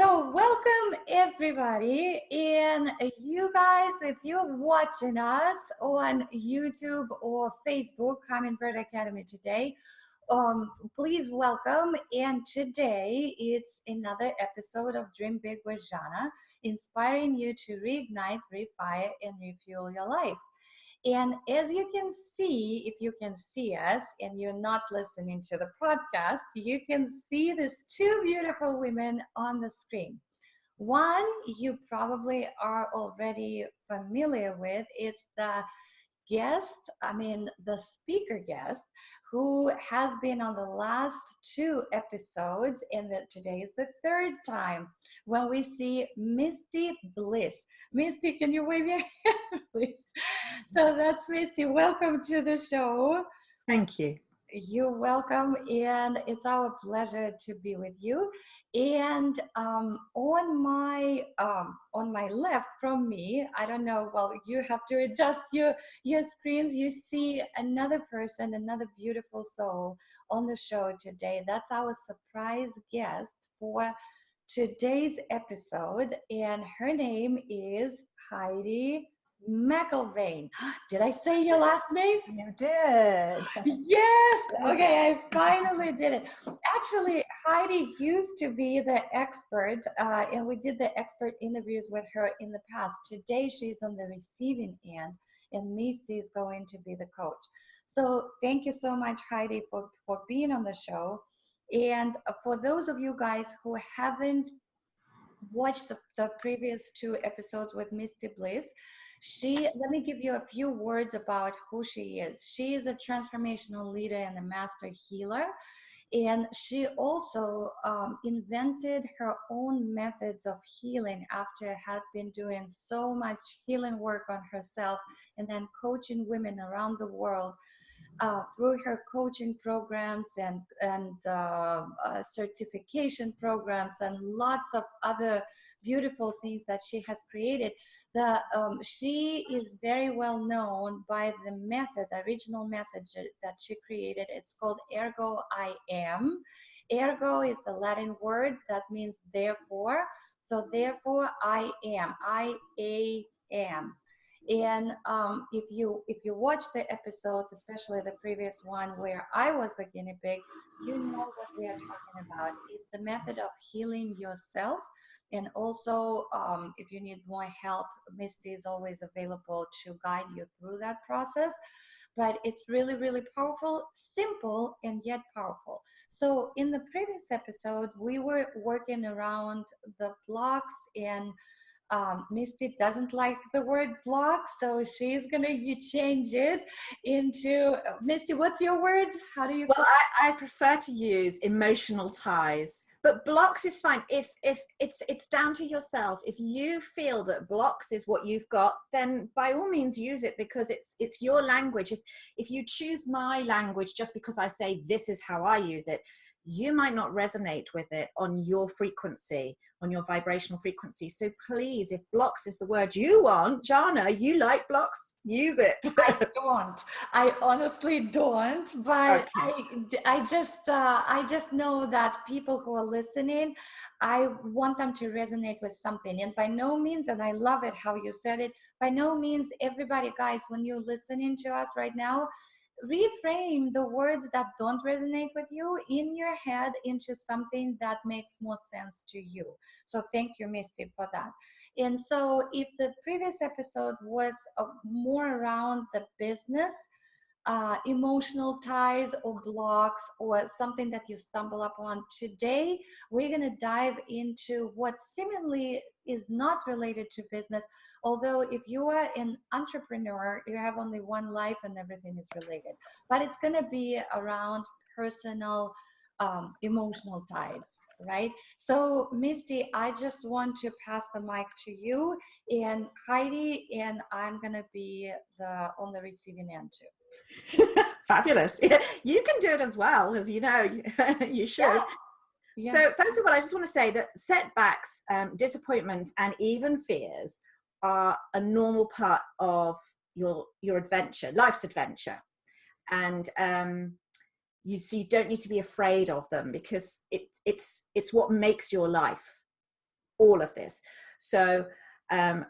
So welcome everybody, and you guys, if you're watching us on YouTube or Facebook, Hummingbird Academy today, please welcome. And today it's another episode of Dream Big with Zhanna, inspiring you to reignite, refire, and refuel your life. And as you can see, if you can see us and you're not listening to the podcast, you can see these two beautiful women on the screen. One you probably are already familiar with. It's the the speaker guest who has been on the last two episodes, and that today is the third time when we see Misti Bliss. Misty, can you wave your hand, please? So that's Misty. Welcome to the show. Thank you. You're welcome, and it's our pleasure to be with you. And on my left from me, I don't know. Well, you have to adjust your screens. You see another person, another beautiful soul on the show today. That's our surprise guest for today's episode, and her name is Heidi McElvain. Did I say your last name? You did. Yes. Okay, I finally did it. Actually, Heidi used to be the expert, and we did the expert interviews with her in the past. Today, she's on the receiving end, and Misty is going to be the coach. So thank you so much, Heidi, for being on the show. And for those of you guys who haven't watched the previous two episodes with Misti Bliss, let me give you a few words about who she is. She is a transformational leader and a master healer. And she also invented her own methods of healing after had been doing so much healing work on herself and then coaching women around the world through her coaching programs and certification programs and lots of other beautiful things that she has created. She is very well known by the method, the original method that she created. It's called Ergo I Am. Ergo is the Latin word that means therefore. So therefore I am. I am. And if you watch the episodes, especially the previous one where I was the guinea pig, you know what we are talking about. It's the method of healing yourself. And also, if you need more help, Misty is always available to guide you through that process. But it's really, really powerful, simple, and yet powerful. So in the previous episode, we were working around the blocks, and Misty doesn't like the word block, so she's gonna change it into Misty. What's your word? How do you? Well, I prefer to use emotional ties, but blocks is fine. If it's down to yourself. If you feel that blocks is what you've got, then by all means use it, because it's your language. If you choose my language just because I say this is how I use it, you might not resonate with it on your frequency, on your vibrational frequency. So please, if blocks is the word you want, Zhanna, you like blocks, use it. I honestly don't, but Okay. I just know that people who are listening, I want them to resonate with something. And by no means, and I love it how you said it, by no means everybody, guys, when you're listening to us right now, reframe the words that don't resonate with you in your head into something that makes more sense to you. So thank you, Misty, for that. And so if the previous episode was more around the business, emotional ties or blocks or something that you stumble upon, today we're going to dive into what seemingly is not related to business. Although if you are an entrepreneur, you have only one life and everything is related, but it's going to be around personal emotional ties, right? So Misty, I just want to pass the mic to you and Heidi, and I'm going to be on the receiving end too. Fabulous. Yeah, you can do it as well, as you know. You should. Yeah. So first of all, I just want to say that setbacks, disappointments, and even fears are a normal part of your adventure, life's adventure. And so you don't need to be afraid of them, because it's what makes your life. all of this. So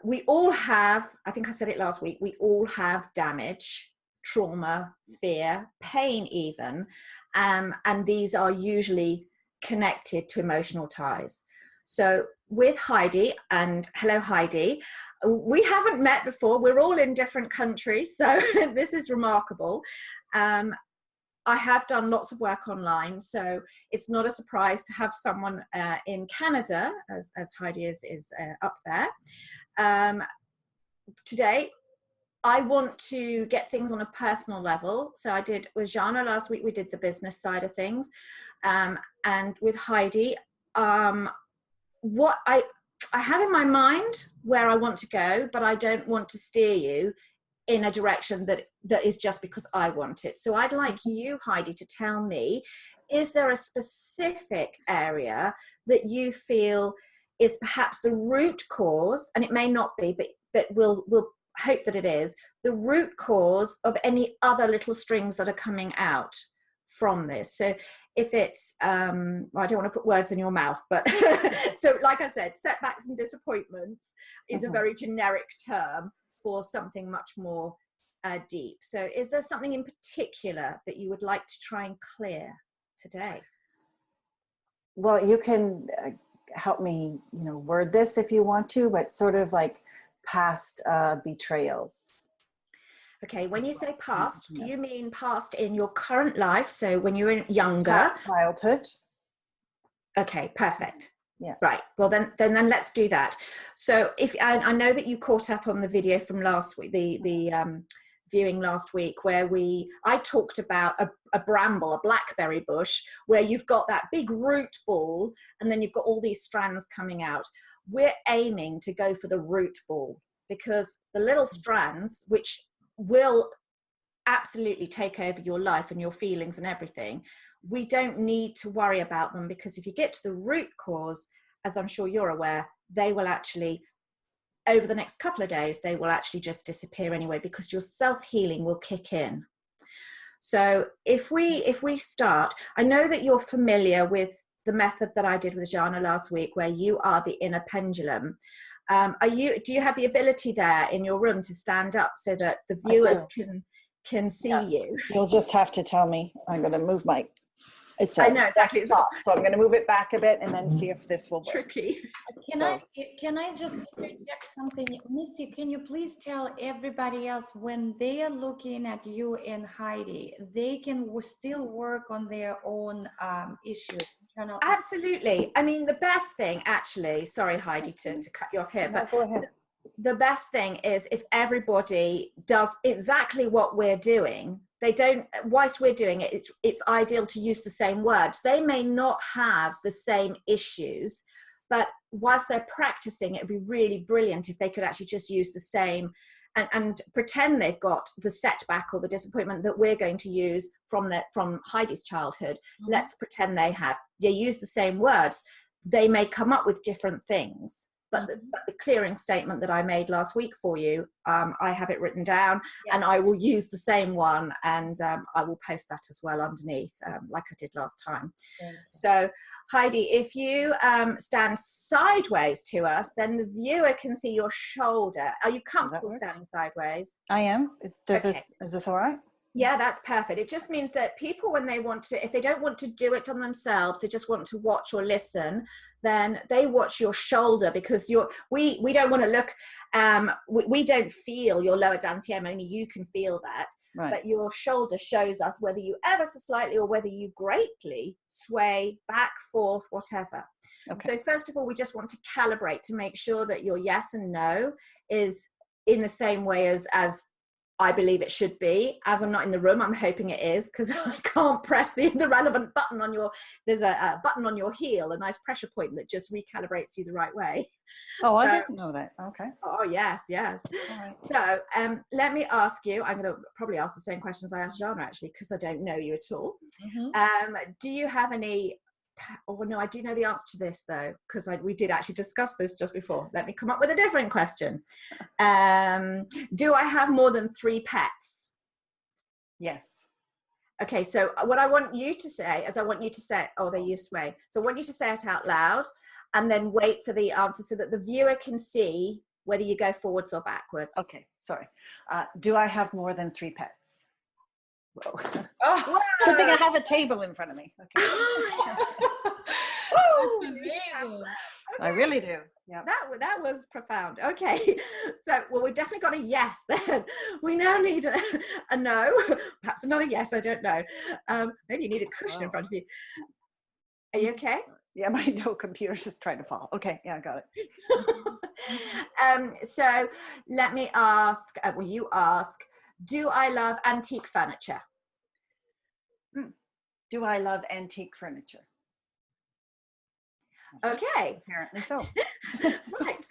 we all have, I think I said it last week, we all have damage, trauma, fear, pain even, and these are usually connected to emotional ties. So with Heidi, and hello Heidi, we haven't met before, we're all in different countries, so this is remarkable. I have done lots of work online, so it's not a surprise to have someone in Canada, as Heidi is up there. Today, I want to get things on a personal level. So I did with Zhanna last week, we did the business side of things. And with Heidi, what I have in my mind where I want to go, but I don't want to steer you in a direction that is just because I want it. So I'd like you, Heidi, to tell me, is there a specific area that you feel is perhaps the root cause, and it may not be, but we'll hope that it is, the root cause of any other little strings that are coming out from this? So if it's, I don't want to put words in your mouth, but so like I said, setbacks and disappointments is a very generic term for something much more deep. So is there something in particular that you would like to try and clear today? Well, you can help me, word this if you want to, but sort of like past betrayals. Okay, when you say past, do you mean past in your current life? So when you were younger? Childhood. Okay, perfect. Yeah. Right. Well, then let's do that. So if I know that you caught up on the video from last week, the viewing last week, where I talked about a bramble, a blackberry bush, where you've got that big root ball, and then you've got all these strands coming out. We're aiming to go for the root ball, because the little strands, which will absolutely take over your life and your feelings and everything, we don't need to worry about them, because if you get to the root cause, as I'm sure you're aware, they will actually, over the next couple of days, they will actually just disappear anyway, because your self-healing will kick in. So if we start, I know that you're familiar with the method that I did with Zhanna last week, where you are the inner pendulum. Do you have the ability there in your room to stand up so that the viewers can see you? You'll just have to tell me. I'm going to move my, I know exactly. Stop, so I'm going to move it back a bit and then see if this will work. Tricky. Can I just interject something? Misty, can you please tell everybody else, when they are looking at you and Heidi, they can still work on their own issues? Absolutely. I mean, the best thing, actually, sorry, Heidi, to cut you off here, but go ahead. The best thing is if everybody does exactly what we're doing. They don't, whilst we're doing it, it's ideal to use the same words. They may not have the same issues, but whilst they're practicing, it would be really brilliant if they could actually just use the same and pretend they've got the setback or the disappointment that we're going to use from Heidi's childhood. Mm-hmm. Let's pretend they use the same words. They may come up with different things. But the clearing statement that I made last week for you, I have it written down, and I will use the same one, and I will post that as well underneath, like I did last time. So Heidi, if you stand sideways to us, then the viewer can see your shoulder. Are you comfortable standing sideways? I am. Is this all right? Yeah, that's perfect. It just means that people, when they want to, if they don't want to do it on themselves, they just want to watch or listen, then they watch your shoulder, because we don't want to look, we don't feel your lower dantium, only you can feel that. Right. But your shoulder shows us whether you ever so slightly or whether you greatly sway back, forth, whatever. Okay. So first of all, we just want to calibrate to make sure that your yes and no is in the same way as I believe it should be. As I'm not in the room, I'm hoping it is, because I can't press the relevant button on there's a button on your heel, a nice pressure point that just recalibrates you the right way. Oh, I didn't know that. Okay. Oh, yes. All right. So let me ask you, I'm going to probably ask the same questions I asked Zhanna, actually, because I don't know you at all. Mm-hmm. Do you have any, no, I do know the answer to this though, because we did actually discuss this just before. Let me come up with a different question. Do I have more than 3 pets? Yes. Okay, so what I want you to say is, oh, they use sway. So I want you to say it out loud. and then wait for the answer so that the viewer can see whether you go forwards or backwards. Okay, sorry. Do I have more than 3 pets? Whoa. Oh, Good thing I have a table in front of me. Okay. that's amazing. I really do. Yeah. That was profound. Okay, so well, we've definitely got a yes then. We now need a no, perhaps another yes. I don't know. Maybe you need a cushion in front of you. Are you okay? Yeah, my computer's just trying to fall. Okay, yeah, I got it. So let me ask. Well, you ask. Do I love antique furniture? Do I love antique furniture? Okay. Apparently so. Right.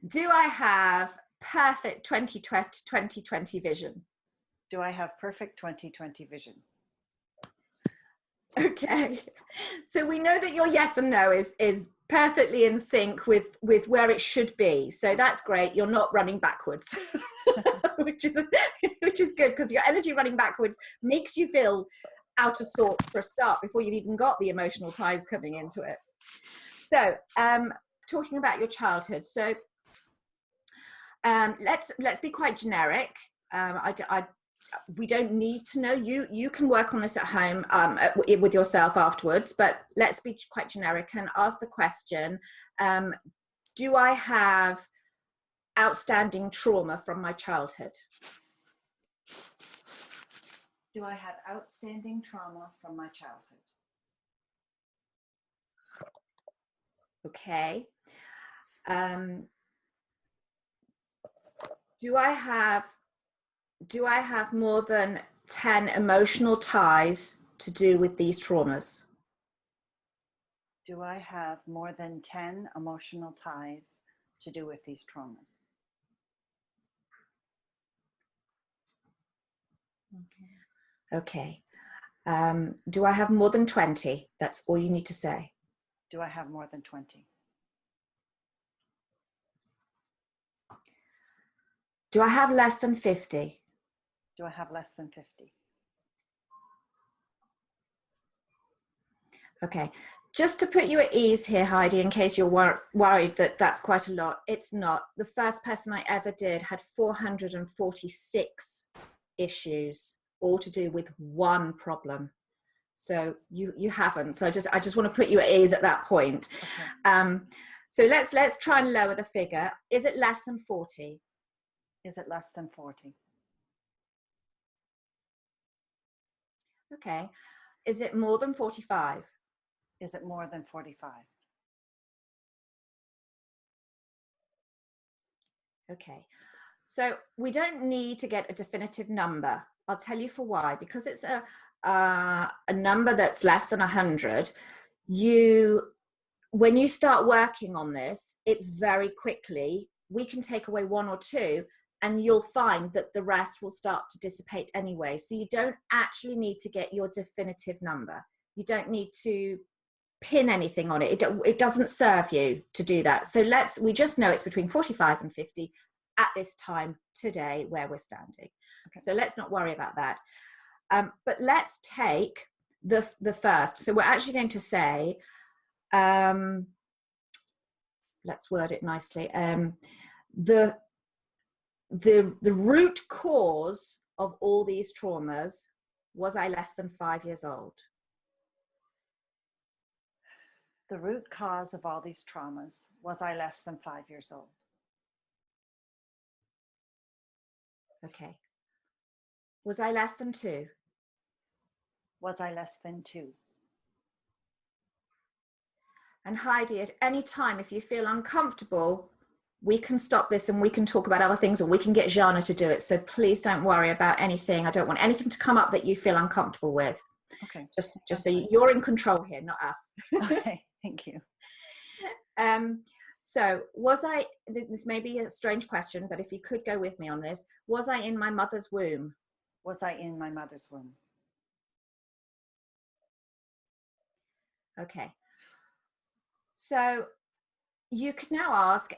Do I have perfect 2020 vision? Do I have perfect 2020 vision? Okay. So we know that your yes and no is perfectly in sync with where it should be. So that's great. You're not running backwards, which is good, because your energy running backwards makes you feel out of sorts for a start before you've even got the emotional ties coming into it. So talking about your childhood, so let's be quite generic. We don't need to know. You can work on this at home with yourself afterwards, but let's be quite generic and ask the question, do I have outstanding trauma from my childhood? Do I have outstanding trauma from my childhood? Okay. Do I have more than 10 emotional ties to do with these traumas? Do I have more than 10 emotional ties to do with these traumas? Okay. Do I have more than 20? That's all you need to say. Do I have more than 20? Do I have less than 50? Do I have less than 50? Okay. Just to put you at ease here, Heidi, in case you're worried that that's quite a lot, it's not. The first person I ever did had 446 issues, all to do with one problem. So you haven't. So I just want to put you at ease at that point. Okay. So let's try and lower the figure. Is it less than 40? Is it less than 40? Okay. Is it more than 45? Is it more than 45? Okay. So we don't need to get a definitive number. I'll tell you for why. Because it's a number that's less than 100, when you start working on this, it's very quickly, we can take away 1 or 2 and you'll find that the rest will start to dissipate anyway. So you don't actually need to get your definitive number. You don't need to pin anything on it. It doesn't serve you to do that. So we just know it's between 45 and 50 at this time today where we're standing. Okay. So let's not worry about that. But let's take the first. So we're actually going to say, let's word it nicely. The root cause of all these traumas, was I less than 5 years old? The root cause of all these traumas, was I less than 5 years old? Okay. Was I less than 2? Was I less than 2? And Heidi, at any time, if you feel uncomfortable, we can stop this and we can talk about other things, or we can get Zhanna to do it. So please don't worry about anything. I don't want anything to come up that you feel uncomfortable with. Okay. Just so you're in control here, not us. Okay, thank you. So this may be a strange question, but if you could go with me on this, was I in my mother's womb? Was I in my mother's womb? Okay. So you could now ask,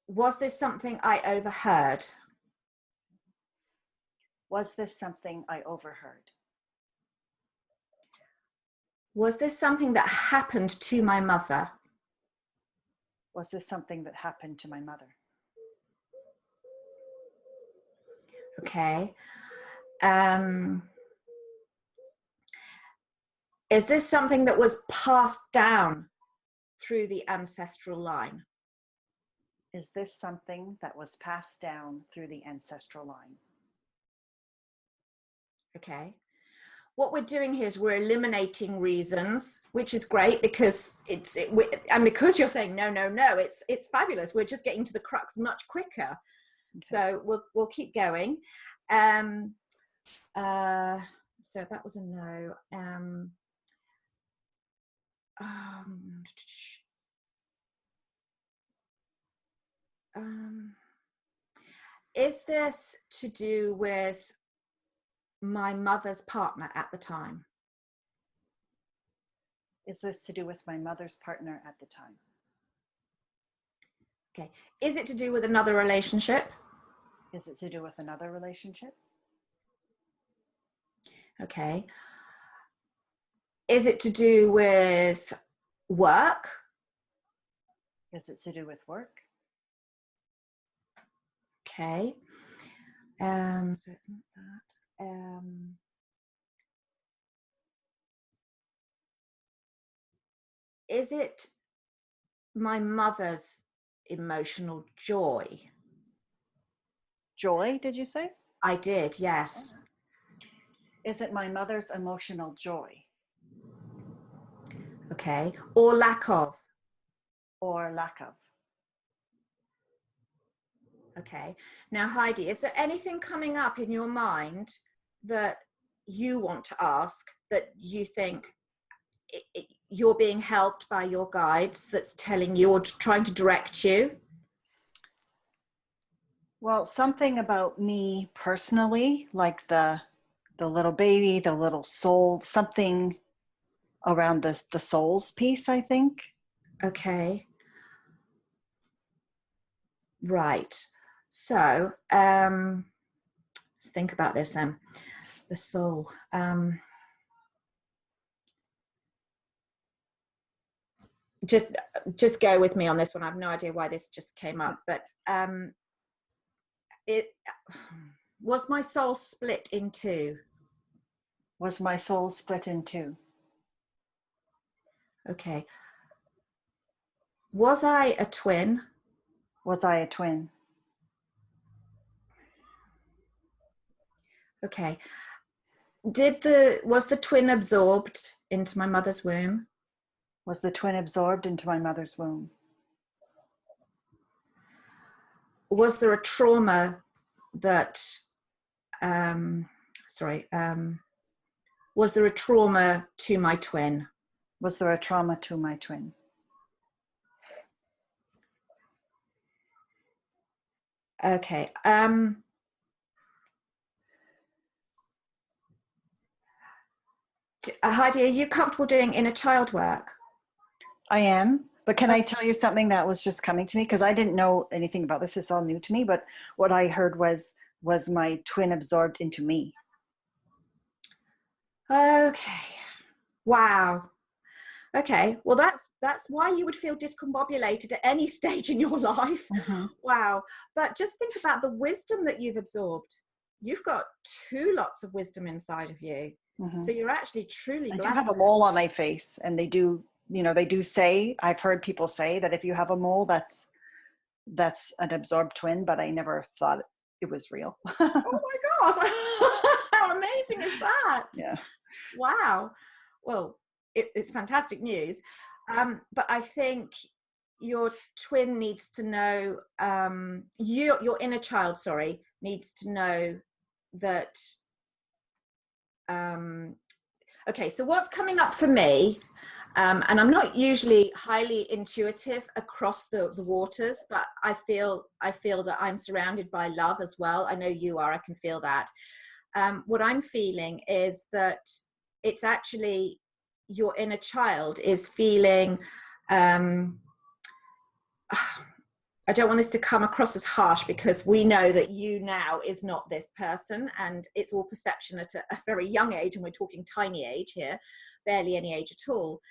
was this something I overheard? Was this something I overheard? Was this something that happened to my mother? Was this something that happened to my mother? Okay. Is this something that was passed down through the ancestral line? Is this something that was passed down through the ancestral line? Okay. What we're doing here is we're eliminating reasons, which is great because and because you're saying no, no, no, it's fabulous. We're just getting to the crux much quicker. Okay. So we'll keep going. So that was a no. Is this to do with my mother's partner at the time? Is this to do with my mother's partner at the time? Okay. Is it to do with another relationship? Is it to do with another relationship? Okay. Is it to do with work? Is it to do with work? Okay. So it's not that. Is it my mother's emotional joy? Joy, did you say? I did, yes. Is it my mother's emotional joy? Okay. Or lack of? Or lack of? Okay. Now, Heidi, is there anything coming up in your mind that you want to ask, that you think you're being helped by your guides, that's telling you or trying to direct you? Well, something about me personally, like the little baby, the little soul, something around the souls piece, I think. Okay. Right. So let's think about this then. The soul. Just go with me on this one. I have no idea why this just came up, but it was my soul split in two. Was my soul split in two? Okay. Was I a twin? Was I a twin? Okay. Was the twin absorbed into my mother's womb? Was the twin absorbed into my mother's womb? Was there a trauma that, was there a trauma to my twin? Was there a trauma to my twin? Okay. Heidi, are you comfortable doing inner child work? I am, but can I tell you something that was just coming to me? Because I didn't know anything about this. It's all new to me, but what I heard was my twin absorbed into me? Okay. Wow. Okay. Well, that's why you would feel discombobulated at any stage in your life. Mm-hmm. Wow. But just think about the wisdom that you've absorbed. You've got lots of wisdom inside of you. Mm-hmm. So you're actually truly blessed. I do have a mole on my face, and they do say, I've heard people say that if you have a mole, that's an absorbed twin, but I never thought it was real. Oh my God. How amazing is that? Yeah. Wow. Well, it's fantastic news. But I think your twin needs to know, your inner child, needs to know that, okay, so what's coming up for me, and I'm not usually highly intuitive across the waters, but I feel that I'm surrounded by love as well. I know you are, I can feel that. What I'm feeling is that it's actually your inner child is feeling, I don't want this to come across as harsh, because we know that you now is not this person, and it's all perception at a very young age, and we're talking tiny age here. barely any age at all,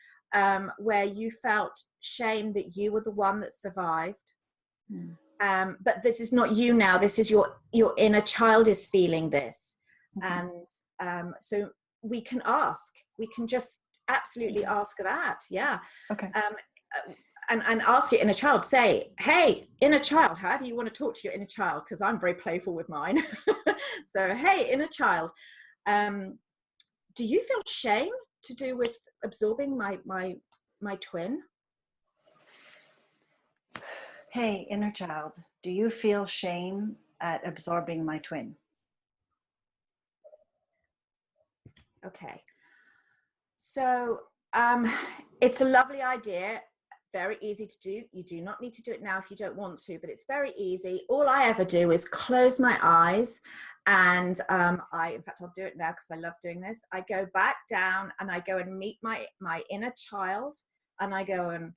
where you felt shame that you were the one that survived. But this is not you now. This is your inner child is feeling this. And so we can ask. We can just absolutely ask that. Yeah. Okay. And ask your inner child. Say, hey, inner child, however you want to talk to your inner child, because I'm very playful with mine. So, hey, inner child, do you feel shame to do with absorbing my twin? Hey, inner child, do you feel shame at absorbing my twin? Okay. So it's a lovely idea, very easy to do. You do not need to do it now if you don't want to, but it's very easy. All I ever do is close my eyes, and in fact, I'll do it now because I love doing this. I go back down and I go and meet my inner child, and I go and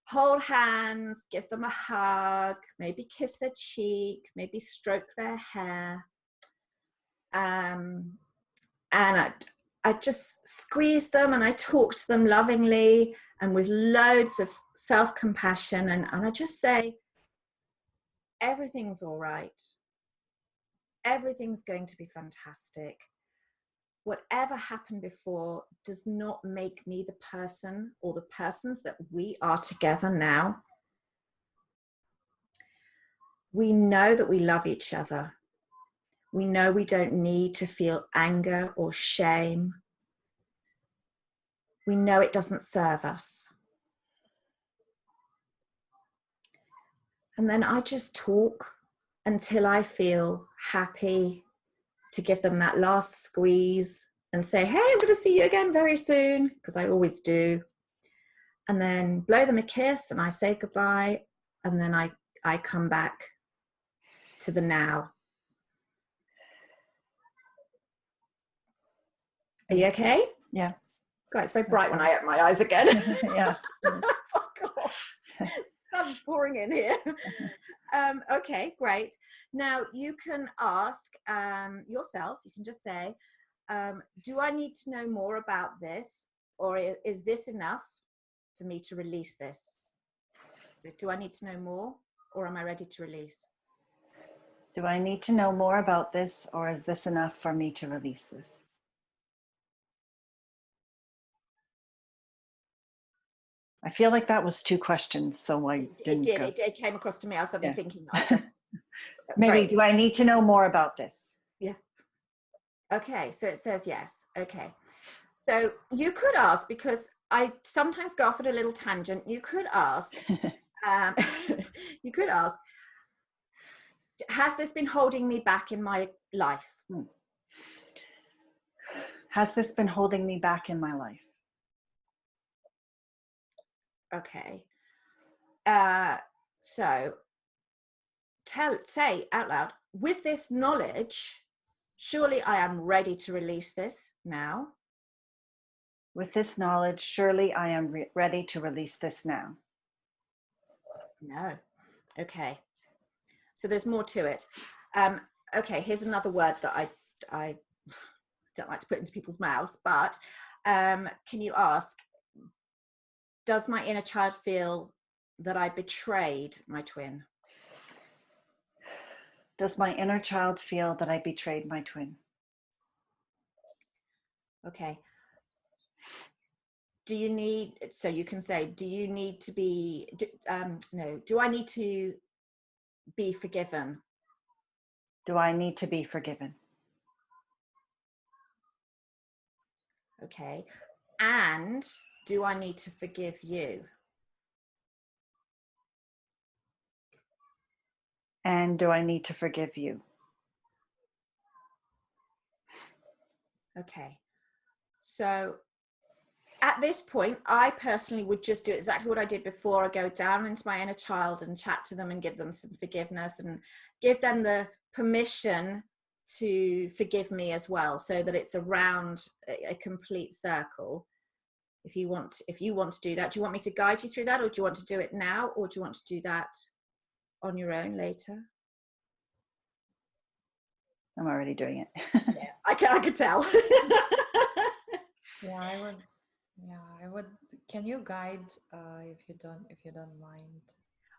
hold hands, give them a hug, maybe kiss their cheek, maybe stroke their hair. And I just squeeze them, and I talk to them lovingly and with loads of self-compassion. And I just say, everything's all right. Everything's going to be fantastic. Whatever happened before does not make me the person or the persons that we are together now. We know that we love each other. We know we don't need to feel anger or shame. We know it doesn't serve us. And then I just talk until I feel happy to give them that last squeeze and say, hey, I'm going to see you again very soon, because I always do. And then blow them a kiss and I say goodbye. And then I come back to the now. Are you okay? Yeah. God, it's very bright when I open my eyes again. Yeah. I'm pouring in here. Okay, great. Now you can ask yourself, you can just say, do I need to know more about this, or is this enough for me to release this? So do I need to know more, or am I ready to release? Do I need to know more about this, or is this enough for me to release this? I feel like that was two questions, so I didn't go. It came across to me. I was suddenly thinking, I just... Maybe, do I need to know more about this? Yeah. Okay, so it says yes. Okay. So you could ask, because I sometimes go off at a little tangent, you could ask, has this been holding me back in my life? Has this been holding me back in my life? Okay. So say out loud, with this knowledge, surely I am ready to release this now. With this knowledge, surely I am ready to release this now. No. Okay. So there's more to it. Okay, here's another word that I don't like to put into people's mouths, but can you ask, does my inner child feel that I betrayed my twin? Does my inner child feel that I betrayed my twin? Okay. Do you need, so you can say, do you need to be, do I need to be forgiven? Do I need to be forgiven? Okay. And do I need to forgive you? And do I need to forgive you? Okay. So at this point, I personally would just do exactly what I did before. I go down into my inner child and chat to them and give them some forgiveness and give them the permission to forgive me as well, so that it's around a complete circle. If you want to do that, do you want me to guide you through that, or do you want to do it now, or do you want to do that on your own later? I'm already doing it. Yeah, I could tell. Yeah, Yeah, I would. Can you guide if you don't mind?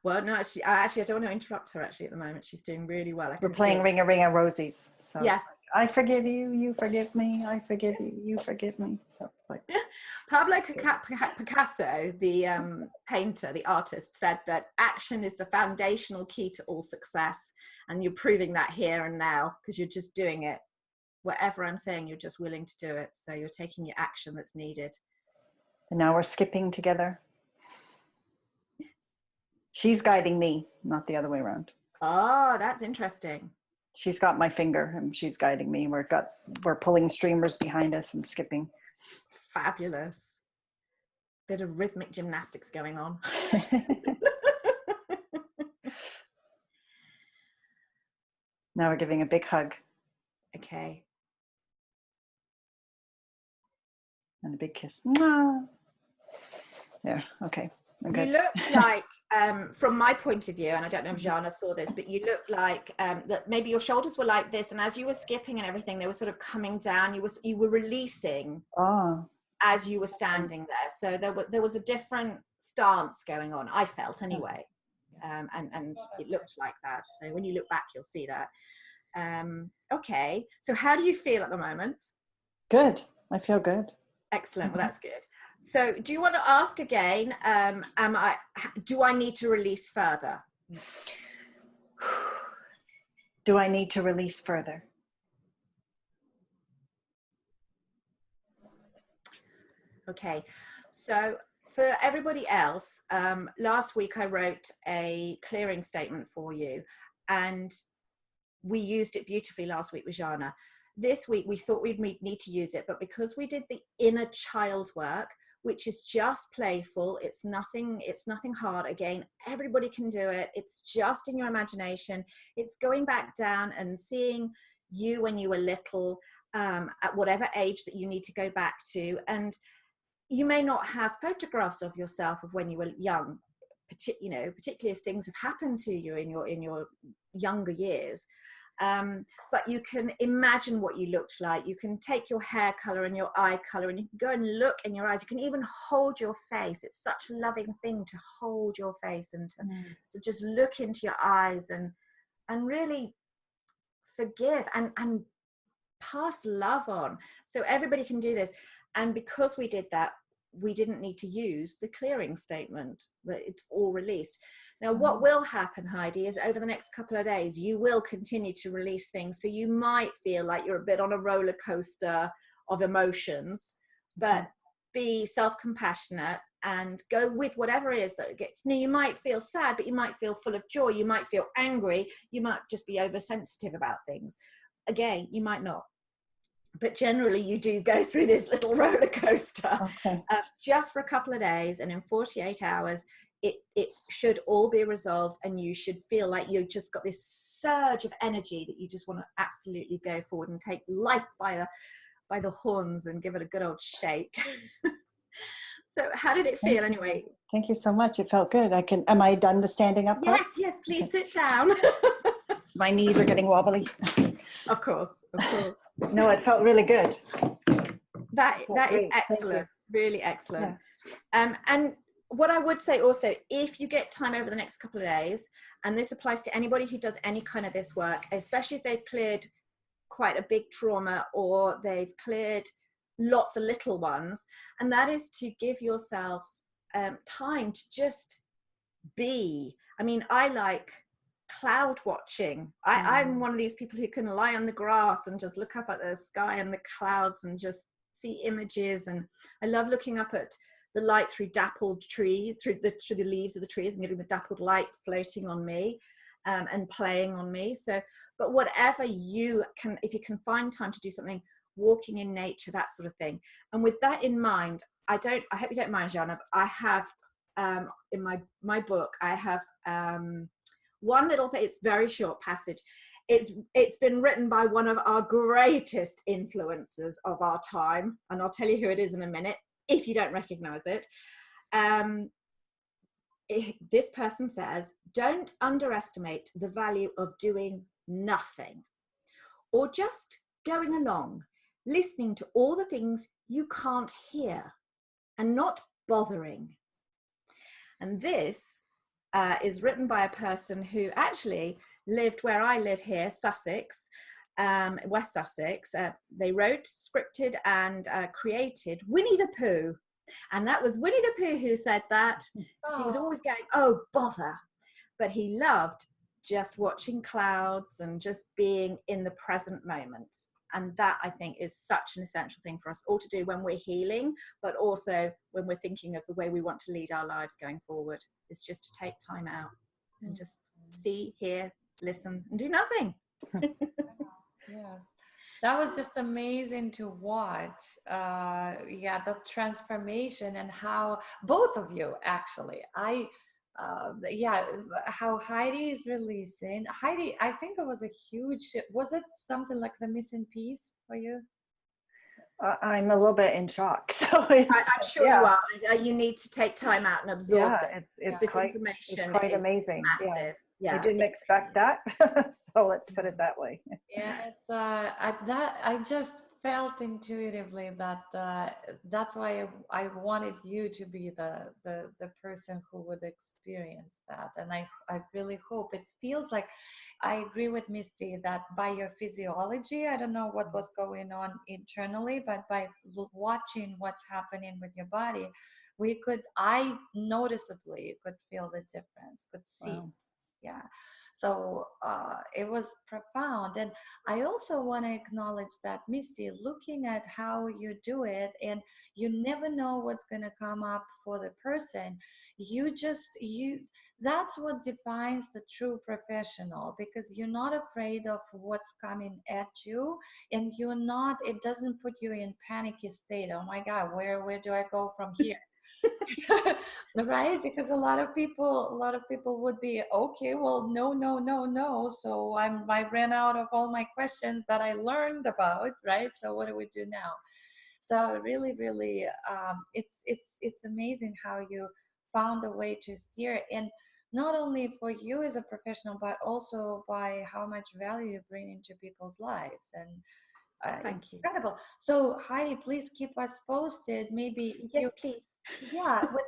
Well, no, I don't want to interrupt her actually at the moment. She's doing really well. I We're can playing hear. Ring a Ring a Rosies. So Yeah. I forgive you, you forgive me, I forgive you, you forgive me. So it's like Pablo Picasso, the painter, the artist, said that action is the foundational key to all success. And you're proving that here and now because you're just doing it. Whatever I'm saying, you're just willing to do it. So you're taking your action that's needed. and now we're skipping together. She's guiding me, not the other way around. Oh, that's interesting. She's got my finger and she's guiding me. We're pulling streamers behind us and skipping. Fabulous. Bit of rhythmic gymnastics going on. Now we're giving a big hug. Okay. And a big kiss. Mwah. Yeah, okay. You looked like, from my point of view, and I don't know if Zhanna saw this, but you looked like that maybe your shoulders were like this, and as you were skipping and everything, they were sort of coming down. You were releasing as you were standing there. So there was a different stance going on, I felt anyway. And it looked like that. So when you look back, you'll see that. Okay. So how do you feel at the moment? Good. I feel good. Excellent. Well, that's good. So do you want to ask again, do I need to release further? Do I need to release further? Okay. So for everybody else, last week I wrote a clearing statement for you, and we used it beautifully last week with Zhanna. This week we thought we'd need to use it, but because we did the inner child work, which is just playful, it's nothing hard. Again, everybody can do it. It's just in your imagination. It's going back down and seeing you when you were little, at whatever age that you need to go back to. And you may not have photographs of yourself of when you were young, particularly if things have happened to you in your younger years. But you can imagine what you looked like. You can take your hair color and your eye color, and you can go and look in your eyes. You can even hold your face. It's such a loving thing to hold your face and to just look into your eyes and really forgive and pass love on. So everybody can do this. And because we did that, we didn't need to use the clearing statement, but it's all released. Now, what will happen, Heidi, is over the next couple of days, you will continue to release things. So you might feel like you're a bit on a roller coaster of emotions, but be self-compassionate and go with whatever it is that you might feel sad, but you might feel full of joy. You might feel angry. You might just be oversensitive about things. Again, you might not. But generally you do go through this little roller coaster just for a couple of days, and in 48 hours it should all be resolved, and you should feel like you've just got this surge of energy that you just want to absolutely go forward and take life by the horns and give it a good old shake. So how did it feel anyway? Thank you so much. It felt good. Am I done the standing up part? Yes, please sit down. My knees are getting wobbly. Of course. No, it felt really good. That is excellent, really excellent. Yeah. And what I would say also, if you get time over the next couple of days, and this applies to anybody who does any kind of this work, especially if they've cleared quite a big trauma or they've cleared lots of little ones, and that is to give yourself time to just be. I mean, I like cloud watching. I'm one of these people who can lie on the grass and just look up at the sky and the clouds and just see images. And I love looking up at the light through dappled trees, through the leaves of the trees, and getting the dappled light floating on me and playing on me. So, but whatever you can, if you can find time to do something, walking in nature, that sort of thing. And with that in mind, I hope you don't mind, Zhanna, but I have in my book, I have one little, it's very short passage. It's been written by one of our greatest influencers of our time, and I'll tell you who it is in a minute if you don't recognize it. This person says, don't underestimate the value of doing nothing, or just going along, listening to all the things you can't hear, and not bothering. And this is written by a person who actually lived where I live here, Sussex, West Sussex. They wrote, scripted, and created Winnie the Pooh. And that was Winnie the Pooh who said that. Oh. He was always going, oh, bother. But he loved just watching clouds and just being in the present moment. And that, I think, is such an essential thing for us all to do when we're healing, but also when we're thinking of the way we want to lead our lives going forward, is just to take time out and just see, hear, listen, and do nothing. Yes, that was just amazing to watch. Yeah, the transformation and how both of you actually, yeah, how Heidi is releasing. Heidi, I think it was a huge, was it something like the missing piece for you? I'm a little bit in shock. So I'm sure you are. You need to take time out and absorb that. It's quite amazing. Massive. I didn't expect that. So let's put it that way. Yeah, it's I just felt intuitively that that's why I wanted you to be the person who would experience that, and I really hope it feels like. I agree with Misty that by your physiology, I don't know what was going on internally, but by watching what's happening with your body, I noticeably could feel the difference, could see. Wow. Yeah. So it was profound. And I also want to acknowledge that, Misty, looking at how you do it, and you never know what's going to come up for the person. That's what defines the true professional, because you're not afraid of what's coming at you, and it doesn't put you in panicky state. Oh my God, where do I go from here? Right, because a lot of people would be okay, well, no, so I ran out of all my questions that I learned about, right? So what do we do now? So really, it's amazing how you found a way to steer, and not only for you as a professional, but also by how much value you bring into people's lives. And Thank it's you. incredible. So Heidi, please keep us posted. Maybe if Yes, please. yeah, without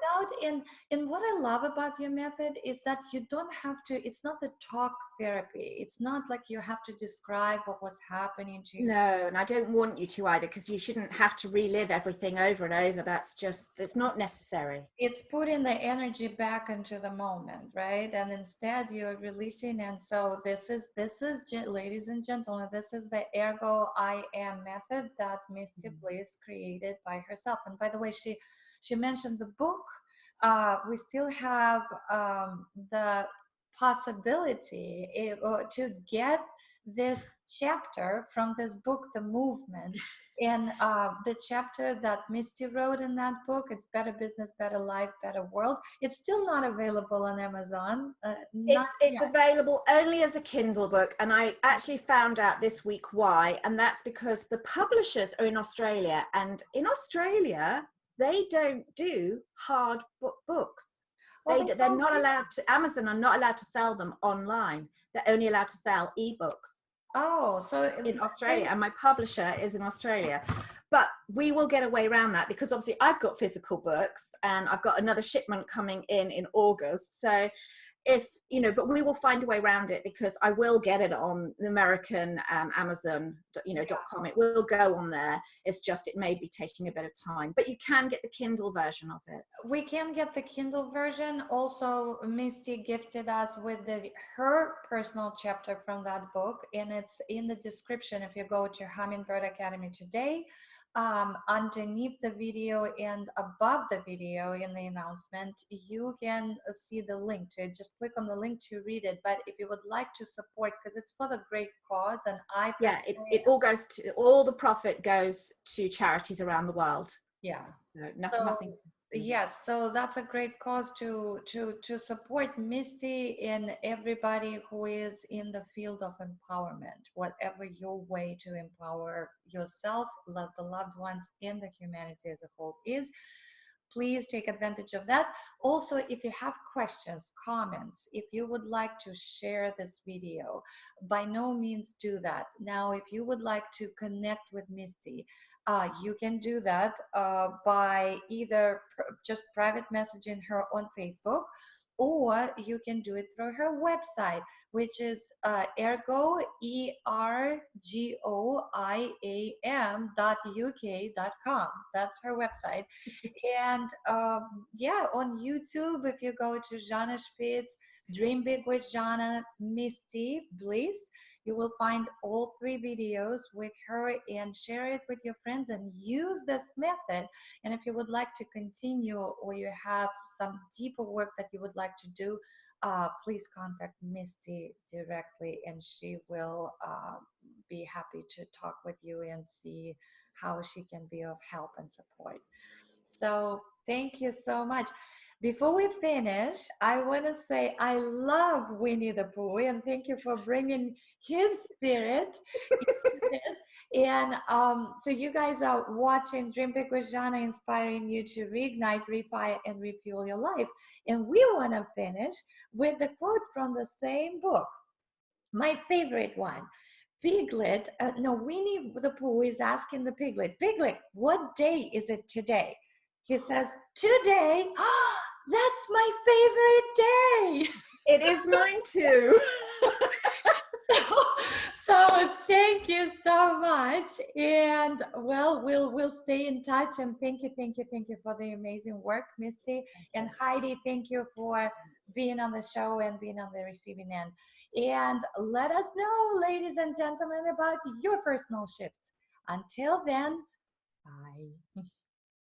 and what I love about your method is that you don't have to, it's not the talk therapy. It's not like you have to describe what was happening to you. No, and I don't want you to either, because you shouldn't have to relive everything over and over. It's not necessary. It's putting the energy back into the moment, right? And instead you're releasing. And so this is ladies and gentlemen, this is the Ergo I Am method that Misti Bliss created by herself. And by the way, she mentioned the book. We still have the possibility to get this chapter from this book, The Movement. And the chapter that Misty wrote in that book, it's Better Business, Better Life, Better World. It's still not available on Amazon. It's available only as a Kindle book, and I actually found out this week why, and that's because the publishers are in Australia, and in Australia they don't do hard books. They're not allowed to. Amazon are not allowed to sell them online. They're only allowed to sell ebooks. Oh, so in Australia, and my publisher is in Australia. But we will get a way around that, because obviously I've got physical books and I've got another shipment coming in August. So but we will find a way around it, because I will get it on the American Amazon, .com. It will go on there. It's just, it may be taking a bit of time, but you can get the Kindle version of it. We can get the Kindle version. Also, Misty gifted us with her personal chapter from that book, and it's in the description. If you go to Hummingbird Academy today, underneath the video and above the video in the announcement, you can see the link to it. Just click on the link to read it. But if you would like to support, because it's for the great cause, and all the profit goes to charities around the world. Yeah, nothing. Yes, so that's a great cause to support Misty and everybody who is in the field of empowerment, whatever your way to empower yourself, love the loved ones, and the humanity as a whole is. Please take advantage of that. Also, if you have questions, comments, if you would like to share this video, by no means do that. Now, if you would like to connect with Misty, You can do that by either just private messaging her on Facebook, or you can do it through her website, which is ergo, ergoiam.uk.com. That's her website. And yeah, on YouTube, if you go to Zhanna Shpits, Dream Big with Zhanna, Misti Bliss, you will find all 3 videos with her, and share it with your friends and use this method. And if you would like to continue, or you have some deeper work that you would like to do, please contact Misti directly, and she will be happy to talk with you and see how she can be of help and support. So thank you so much. Before we finish, I want to say I love Winnie the Pooh, and thank you for bringing his spirit into this. And so you guys are watching Dream Big with Zhanna, inspiring you to reignite, refire, and refuel your life. And we want to finish with the quote from the same book, my favorite one. Piglet, no, Winnie the Pooh is asking the piglet, Piglet, what day is it today? He says, today, that's my favorite day. It is mine too. So thank you so much, and well, we'll stay in touch. And thank you for the amazing work, Misti. And Heidi, thank you for being on the show and being on the receiving end. And let us know, ladies and gentlemen, about your personal shifts. Until then, bye.